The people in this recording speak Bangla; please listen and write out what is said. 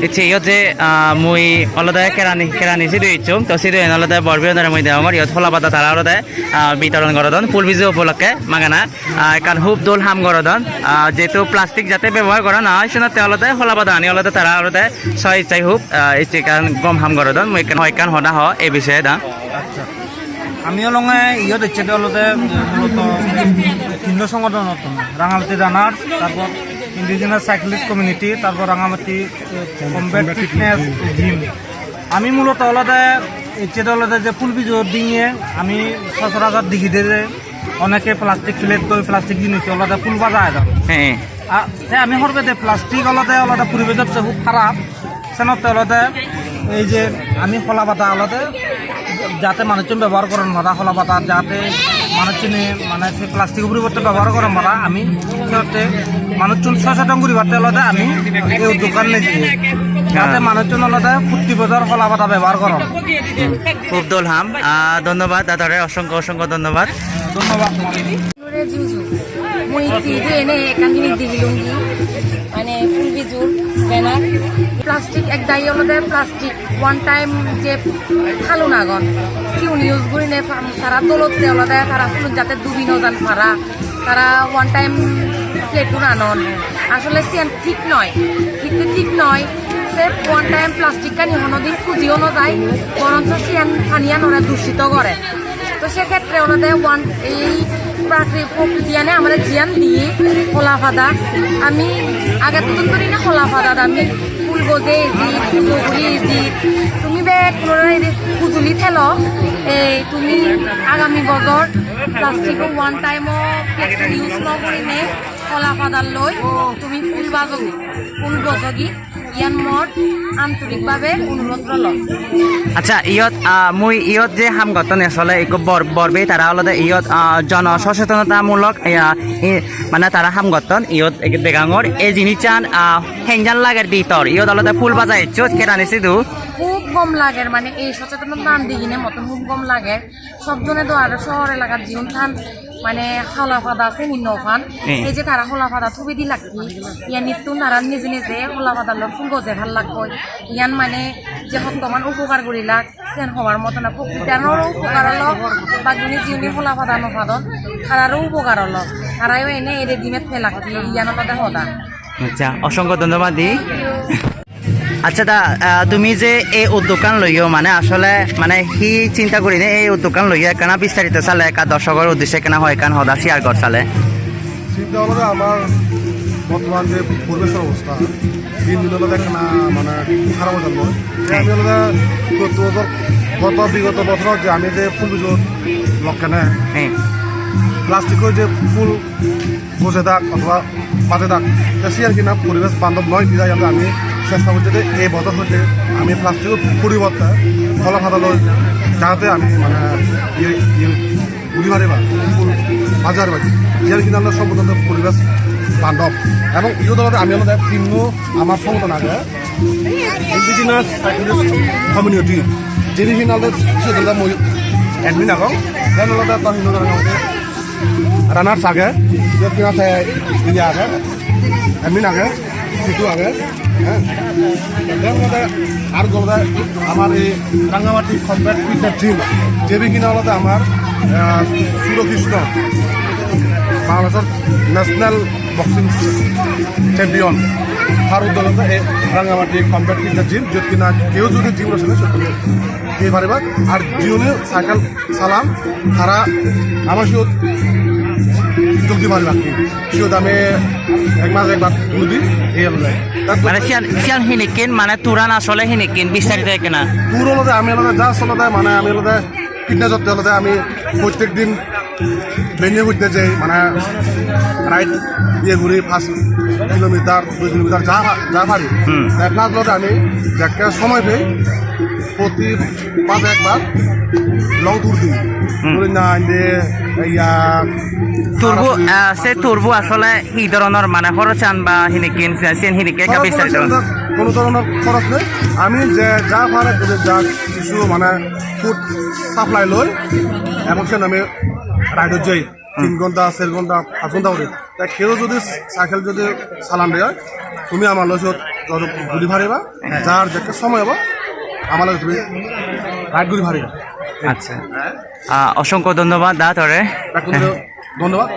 ইচ্ছে ইয়ত যে মুই অলদে কেরানি সিধু ইচ্ছুম তো সিধু এন অলদে বরবিয়নের মই দেওয়ার ইয়ত ফলা পাতা তারা অলদে বিতরণ করদন ফুল বিজু উপলক্ষে মাগানা কারণ হুপ দোল হাম করদন যেহেতু প্লাস্টিক যাতে ব্যবহার করা না হয় সেটা অলদে ফলা পাতা আনি অলদে তারা অলদে ছয় ইচ্ছাই হুপ ইচ্ছে কারণ গম হাম করদন মই কান হদা হ এই বিষয়ে দা আমি অলঙে ইয়ত ইচ্ছে অলদে মূলত হিন্দু সংগঠন রাঙামাটি রানার্স তারপর ইন্ডিজিনাস সাইক্লিস্ট কমিউনিটি তারপর রাঙামাটি কমব্যাট ফিটনেস জিম আমি মূলত অলদে ইচ্ছে অলদে যে ফুল বিজোর ডিঙিয়ে আমি সচরাচর দিঘি দিয়ে অনেকে প্লাস্টিক প্লেট তো প্লাস্টিক জিনিস অলদে ফুল বাজায় যান হ্যাঁ আমি সর্বে দে প্লাস্টিক অলদে পরিবেশের খুব খারাপ সেনতে অলদে এই যে আমি খোলা পাতা অলদে যাতে মানুষজন ব্যবহার করেন মারা খোলা পাতা যাতে মানুষজনে মানে সে প্লাস্টিকের পরিবর্তে ব্যবহার করেন মারা আমি সেতে মানুষজন সচেতন করি পারতে আলাদা আমি এই দোকান নিয়ে যাতে মানুষজন আলাদা প্রতি বছর খোলা পাতা ব্যবহার করেন খুব দোলহাম ধন্যবাদ দাদারে অসংখ্য অসংখ্য ধন্যবাদ ধন্যবাদ মই itu এনে একান জিনিস দিবিলুঙ্গি মানে ফুল বিজুর ব্যানার প্লাস্টিক এক দায়ী অলদে প্লাস্টিক ওয়ান টাইম যে খালো নাগন কিউন ইউজ করি নে তারা দলতে অলদে তারা ফুল যাতে ডুবি নজান পারা তারা ওয়ান টাইম প্লেটু আনন আসলে সিয়ান ঠিক নয় সে ওয়ান টাইম প্লাস্টিক কানি হনদিন খুঁজিও নযায় বরঞ্চ সিয়ান পানিয়ান ওরা দূষিত করে তো সেক্ষেত্রে ওনাদের এই প্রকৃতিয়ানে আমরা জিয়ান দিয়ে খোলা ফাদা আমি আগে তো করি না খোলা ফাদা আমি ফুল গজে এজি ফুলগুড়ি এজি তুমি বে খুজুলি থেল তুমি আগামী বছর প্লাস্টিক ওয়ান টাইমও ইউজ নকৰিনে খোলা ফাদার লৈ তুমি ফুল গজগি ইয়ান মত আন্তরিকভাবে অনুরোধ রল আচ্ছা ইয়ত মুই ইয়ত যে হাম গঠন আসলে বরবে তারা অলদে ইয়ত জন সচেতনতামূলক মানে তারা হাম গঠন ইয়ত বেগাঙর এই জিনিস চান হেংজান লাগের ভিতর ইয়ত অলদে ফুল বাজাই চোট কেরানি সিধু খুব কম লাগে মানে এই সচেতনতা দিগিনে মতন খুব কম লাগে সবজনে তো আর শহর এলাকার জীবন থান মানে খোলা ফাদা আছে নিম্ন ফান এই যে তারা খোলা ফাদা ছবি দি লাগি ইয়ান নিত্যু তারা নিজে নিজে খোলা ফাদার ফুল গজে ভাল লাগব ইয়ান মানে যে বর্তমান উপকার করিলা সেন হওয়ার মতো না প্রকৃতিরও উপকার হলো বা যিনি যিনি খোলা ফাদা নফাদন তারারও উপকার হলো তারাও এনে এদের ডিমের ফেলাকি ইয়ান হলো হদা আচ্ছা অসংখ্য ধন্যবাদ দি আচ্ছা দা তুমি যে এই উদ্যোগান লইও মানে আসলে মানে সি চিন্তা করি নে এই উদ্যোগান লইয়া কেনা বিস্তারিত চালে একা দর্শকের উদ্দেশ্যে কেনা হয় কান হদা শেয়ার কর চালে চিন্তা হলো আমার বর্তমান যে পরিবেশের অবস্থা দিন দিন হলো কেনা মানে খারাপ হয়ে যাবো আমি হলো প্রতি বছর বিগত বছর যে আমি যে ফুল বিজোর লক্ষ্যে নেয় প্লাস্টিকের যে ফুল বসে থাক অথবা বাজে থাক সে আর কিনা পরিবেশ বান্ধব নয় বিধায় আমি চেষ্টা করছি যে এই বছর হচ্ছে আমি প্লাস্টিকের পরিবর্তে ফলা ফাটালো যাতে আমি মানে গুলি মারি বা ফুল বাজার বাজি যার কিনা আমরা সম্পূর্ণ পরিবেশ বান্ধব এবং ইউ দলতে আমি হলো ভিন্ন আমার সংগঠন আগে ইন্ডিজিনাস সাইক্লিস্ট কমিউনিটি যিনি কিনা সেটা মই এডমিন আগম যেন হলো তার হিন্দু রানার্স আগে যে কিনা ইয়ে আগে এডমিন আগে সিটু আগে হ্যাঁ আর গলদা আমার এই রাঙ্গামাটি কমব্যাট ফিটনেস জিম যে কিনা হলো আমার সুরকৃষ্ণ বাংলাদেশের ন্যাশনাল বক্সিং চ্যাম্পিয়ন তার উদ্যোগতে এই রাঙ্গামাটি কমব্যাট ফিটনেস জিম যত কিনা কেউ যদি জিম রয়েছে সত্যি দিয়ে পারিবা আর জিওনে সাইকেল চালাম তারা আমার সিও জলদি পারিবা সিও দামে এক মাস একবার দুদিন এই হলো যায় মানে সিয়ান হিনিকিন মানে তুরান আসলে হিনিকিন বিস্তারিত কেনা তুর হলো আমি হলো যা আসলে মানে আমি হলো ফিটনেস হতে হলো আমি প্রত্যেক দিন বেরিয়ে ঘুরতে যাই মানে রাইড দিয়ে ঘুরি 5 কিলোমিটার 2 কিলোমিটার যা পারি প্লাস হলো আমি একটা সময় পেয়ে প্রতি মাসে একবার লং ট্যুর দিই না তুরবু সে তুরবু আসলে এই ধরনের মানে খরচান বা হিনিকিন সেন হিনিকে একটা বিস্তারিত কোনো ধরনের খরচ নেই আমি যে যা পারে যা কিছু মানে ফুড সাপ্লাই লই এবং সে আমি রাইডত যাই 3 ঘন্টা 4 ঘন্টা 5 ঘন্টা করে তাই কেউ যদি সাইকেল যদি চালান দেয় তুমি আমার লগত ঘুরি ভারিবা যার যে সময় হবো আমার লগে তুমি রাইড ঘুরি ভারিবা আচ্ছা অসংখ্য ধন্যবাদ দা তরে ধন্যবাদ